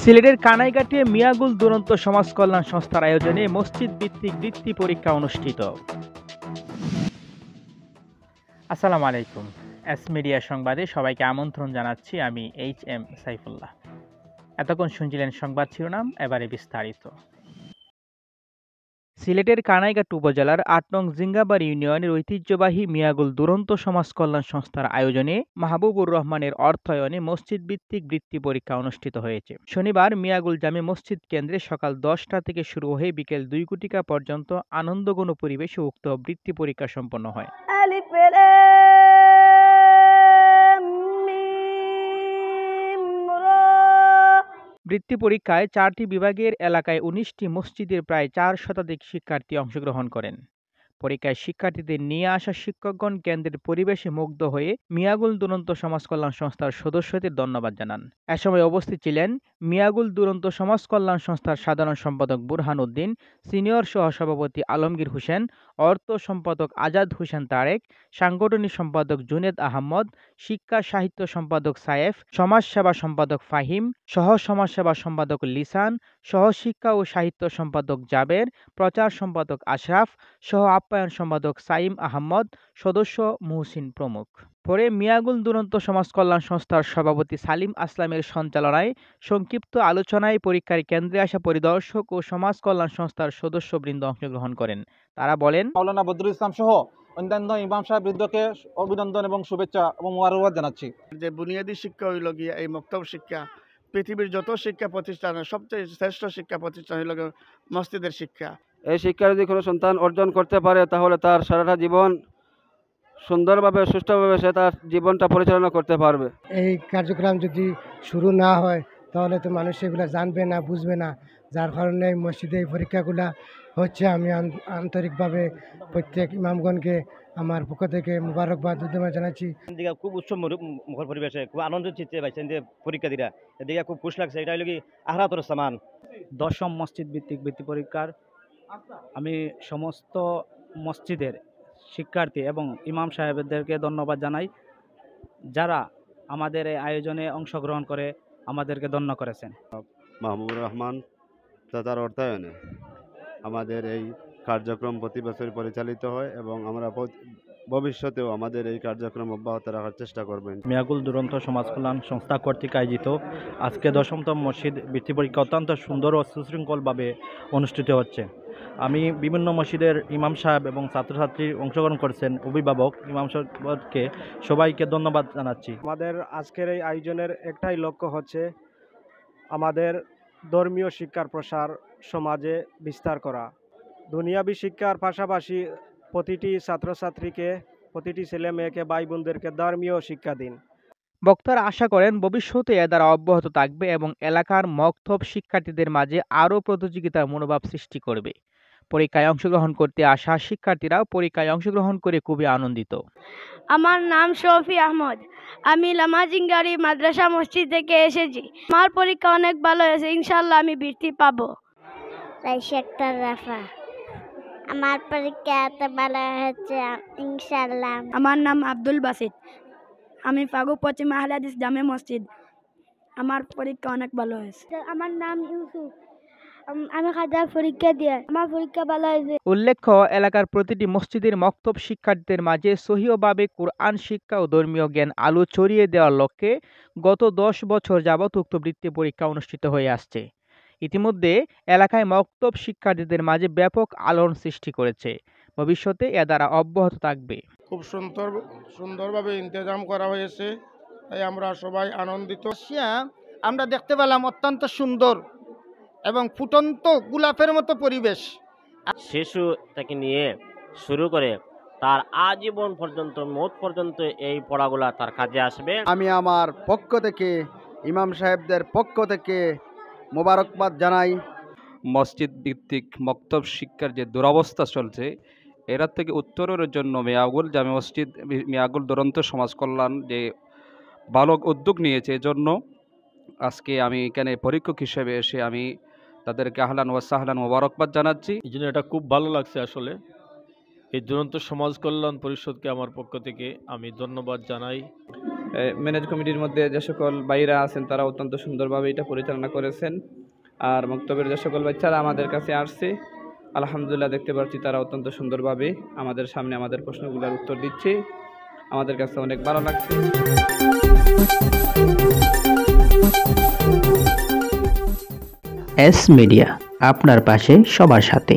সিলেটের কানাইঘাটে মিয়াগুল দুরন্ত সমাজ কল্যাণ সংস্থার আয়োজনে মসজিদ ভিত্তিক বৃত্তি পরীক্ষা অনুষ্ঠিত। আসসালামু আলাইকুম। এস মিডিয়া সংবাদে সবাইকে আমন্ত্রণ জানাচ্ছি। আমি HM সাইফুল্লাহ। এতক্ষণ শুনছিলেন সংবাদ শিরোনাম, এবারে বিস্তারিত। সিলেটের কানাইঘাট উপজেলার ৮ নং জিঙ্গাবাড়ি ইউনিয়নের ঐতিহ্যবাহী মিয়াগুল দুরন্ত সমাজ কল্যাণ সংস্থার আয়োজনে মাহবুবুর রহমানের অর্থায়নে মসজিদ ভিত্তিক বৃত্তি পরীক্ষা অনুষ্ঠিত হয়েছে। শনিবার মিয়াগুল জামে মসজিদ কেন্দ্রে সকাল ১০টা থেকে শুরু হয়ে বিকেল ২ কোটিকা পর্যন্ত আনন্দঘন পরিবেশে উক্ত বৃত্তি পরীক্ষা সম্পন্ন হয়। বৃত্তি পরীক্ষায় ৪টি বিভাগের এলাকায় ১৯টি মসজিদের প্রায় ৪ শতাধিক শিক্ষার্থী অংশগ্রহণ করেন। পরীক্ষায় শিক্ষার্থীদের নিয়ে আসা শিক্ষকগণ কেন্দ্রের পরিবেশে মুগ্ধ হয়ে মিয়াগুল দুরন্ত সমাজ কল্যাণ সংস্থার সদস্যদের ধন্যবাদ জানান। এ সময় উপস্থিত ছিলেন মিয়াগুল দুরন্ত সমাজ কল্যাণ সংস্থার সাধারণ সম্পাদক বুরহান উদ্দিন, সিনিয়র সহসভাপতি আলমগীর হোসেন, অর্থ সম্পাদক আজাদ হোসেন তারেক, সাংগঠনিক সম্পাদক জুনেদ আহমদ, শিক্ষা সাহিত্য সম্পাদক সায়েফ, সমাজসেবা সম্পাদক ফাহিম, সহ সমাজসেবা সম্পাদক লিসান, সহ শিক্ষা ও সাহিত্য সম্পাদক জাবের, প্রচার সম্পাদক আশরাফ, সহ আপ্যায়ন সম্পাদক সাইম আহমদ, সদস্য মুহসিন প্রমুখ। পরে মিয়াগুল দুরন্ত সমাজ কল্যাণ সংস্থার সভাপতি সালিম আসলামের সঞ্চালনায় সংক্ষিপ্ত আলোচনায় পরীক্ষার কেন্দ্রে আসা পরিদর্শক ও সমাজ কল্যাণ সংস্থার সদস্যবৃন্দ অংশগ্রহণ করেন। তারা বলেন, মাওলানা বদরুল ইসলাম সহ অন্যান্য ইমাম সাহেববৃন্দকে অভিনন্দন এবং শুভেচ্ছা এবং মোবারকবাদ জানাচ্ছি। যে বুনিয়াদী শিক্ষা হইল গিয়া এই মক্তব শিক্ষা, পৃথিবীর যত শিক্ষা প্রতিষ্ঠানের সবচেয়ে শ্রেষ্ঠ শিক্ষা প্রতিষ্ঠান হইল মসজিদের শিক্ষা। এই শিক্ষা যদি কোনো সন্তান অর্জন করতে পারে তাহলে তার সারাটা জীবন সুন্দরভাবে সুষ্ঠুভাবে সে তার জীবনটা পরিচালনা করতে পারবে। এই কার্যক্রম যদি শুরু না হয় তাহলে তো মানুষ এগুলো জানবে না, বুঝবে না, যার কারণে এই মসজিদে এই পরীক্ষাগুলো হচ্ছে। আমি আন্তরিকভাবে প্রত্যেক ইমামগণকে আমার পক্ষ থেকে মুবারকবাদ উদ্যমা জানাচ্ছি। খুব উৎসব মুখর পরিবেশে খুব আনন্দ চিত্তে পাইছেন যে পরীক্ষা দিরা, এদিকে খুব খুশ লাগছে। এটা হলো কি আহরাতুর সামান ১০ম মসজিদ ভিত্তিক বৃত্তি পরীক্ষার আমি সমস্ত মসজিদের শিক্ষার্থী এবং ইমাম সাহেবদেরকে ধন্যবাদ জানাই, যারা আমাদের এই আয়োজনে অংশগ্রহণ করে আমাদেরকে ধন্য করেছেন। মাহবুবুর রহমান তার অর্থায়নে আমাদের এই কার্যক্রম প্রতি বছর পরিচালিত হয় এবং আমরা ভবিষ্যতেও আমাদের এই কার্যক্রম অব্যাহত রাখার চেষ্টা করবেন। মিয়াগুল দুরন্ত সমাজ কল্যাণ সংস্থা কর্তৃক আয়োজিত আজকে ১০তম মসজিদ বৃত্তি পরীক্ষা অত্যন্ত সুন্দর ও সুশৃঙ্খলভাবে অনুষ্ঠিত হচ্ছে। আমি বিভিন্ন মসজিদের ইমাম সাহেব এবং ছাত্রছাত্রী অংশগ্রহণ করেছেন, অভিভাবক ইমাম সাহেবকে সবাইকে ধন্যবাদ জানাচ্ছি। আমাদের আজকের এই আয়োজনের একটাই লক্ষ্য হচ্ছে আমাদের ধর্মীয় শিক্ষার প্রসার সমাজে বিস্তার করা। দুনিয়াবী শিক্ষার পাশাপাশি প্রতিটি ছাত্রছাত্রীকে, প্রতিটি ছেলে মেয়েকে, ভাই বোনদেরকে ধর্মীয় শিক্ষা দিন। বক্তারা আশা করেন ভবিষ্যতে এ দ্বারা অব্যাহত থাকবে এবং এলাকার মক্তব শিক্ষার্থীদের মাঝে আরও প্রতিযোগিতার মনোভাব সৃষ্টি করবে। পরীক্ষায় অংশগ্রহণ করতে আসা শিক্ষার্থীরাও পরীক্ষায় অংশগ্রহণ করে খুবই আনন্দিত। আমার নাম শফি আহমদ, আমি লামাজিঙ্গারি মাদ্রাসা মসজিদ থেকে এসেছি। আমার পরীক্ষা অনেক ভালো হয়েছে, ইনশাল্লাহ আমি বৃত্তি পাবো। রাফা, আমার পরীক্ষা এত ভালো হয়েছে ইনশাল্লাহ। আমার নাম আব্দুল বাসিত, আমি ফাগু পশ্চিম আহলাদিস জামে মসজিদ। আমার পরীক্ষা অনেক ভালো হয়েছে। আমার নাম ইউসুফ, আমি খাজা পরীক্ষা দিয়ে আমার পরীক্ষা ভালো হয়েছে। উল্লেখ্য, এলাকার প্রতিটি মসজিদের মক্তব শিক্ষার্থীদের মাঝে সহিহভাবে কুরআন শিক্ষা ও ধর্মীয় জ্ঞান আলো ছড়িয়ে দেওয়ার লক্ষ্যে গত ১০ বছর যাবৎ উক্ত বৃত্তি পরীক্ষা অনুষ্ঠিত হয়ে আসছে। ইতিমধ্যে এলাকায় মক্তব শিক্ষার্থীদের মাঝে ব্যাপক আলোড়ন সৃষ্টি করেছে। ভবিষ্যতে এ দ্বারা অব্যাহত থাকবে। খুব সুন্দরভাবে ইন্তজাম করা হয়েছে, তাই আমরা সবাই আনন্দিত। আমরা দেখতে পেলাম অত্যন্ত সুন্দর এবং ফুটন্ত গোলাপের মতো পরিবেশ। শিশু থেকে নিয়ে শুরু করে তার আজীবন পর্যন্ত, মৌত পর্যন্ত এই পড়াগুলা তার কাজে আসবে। আমি আমার পক্ষ থেকে, ইমাম সাহেবদের পক্ষ থেকে মোবারকবাদ জানাই। মসজিদ ভিত্তিক মক্তব শিক্ষার যে দুরবস্থা চলছে, এর থেকে উত্তরের জন্য মিয়াগুল জামে মসজিদ, মিয়াগুল দুরন্ত সমাজ কল্যাণ যে ভালো উদ্যোগ নিয়েছে, এজন্য আজকে আমি এখানে পরীক্ষক হিসেবে এসে আমি তাদেরকে আহলান ওয়া সাহলান মোবারকবাদ জানাচ্ছি। এই জন্য এটা খুব ভালো লাগছে আসলে। এই দুরন্ত সমাজ কল্যাণ পরিষদকে আমার পক্ষ থেকে আমি ধন্যবাদ জানাই। ম্যানেজ কমিটির মধ্যে যে সকল ভাইরা আছেন তারা অত্যন্ত সুন্দরভাবে এটা পরিচালনা করেছেন। আর মক্তবের যে সকল বাচ্চারা আমাদের কাছে আসছে আলহামদুলিল্লাহ দেখতে পাচ্ছি তারা অত্যন্ত সুন্দরভাবে আমাদের সামনে আমাদের প্রশ্নগুলোর উত্তর দিচ্ছে। আমাদের কাছে অনেক ভালো লাগছে। এস মিডিয়া, আপনার পাশে সবার সাথে।